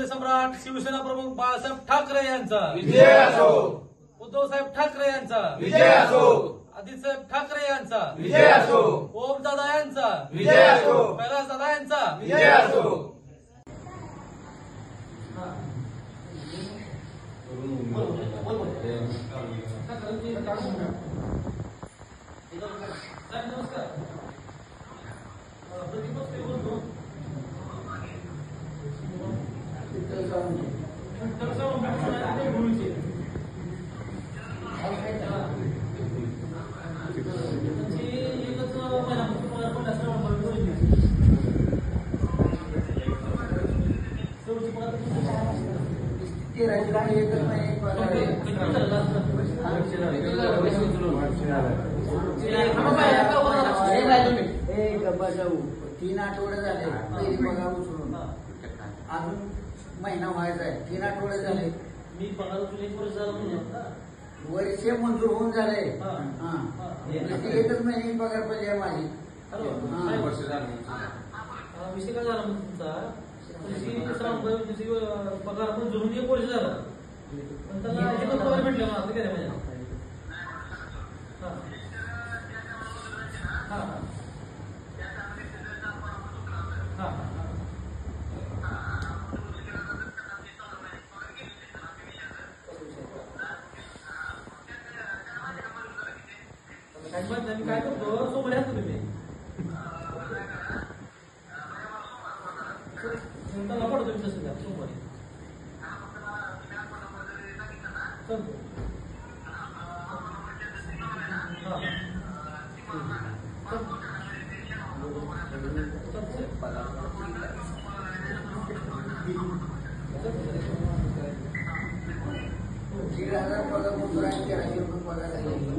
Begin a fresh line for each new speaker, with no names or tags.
हिंदवी सम्राट शिवसेना प्रमुख बाळासाहेब ठाकरे यांचा
विजय असो.
उद्धवसाहेब ठाकरे यांचा
विजय असो.
आदित्यसाहेब ठाकरे यांचा
विजय असो.
ओमदादा यांचा
विजय असो.
कैलासदादा यांचा
विजय असो.
तीन आठवडे झाले पहिली पगार उचलून अजून महिना व्हायचा आहे. 3 आठवडे झाले.
मी पगार उचलून 1 वर्ष झालं.
वर्ष मंजूर होऊन झाले. एकच महिने पगार पडली आहे माझी.
विषय काय झाला तुमचा पगार मंजूर होऊन 1 वर्ष झालं पण त्याला एकच पगार भेटले मला असं काय म्हणजे काय करतो सोबत असतो तुम्ही पडतो तुमच्या सध्या सोमवारी
$1,500 पगार मंजूर आहे. 1300 रुपये पगार आहे.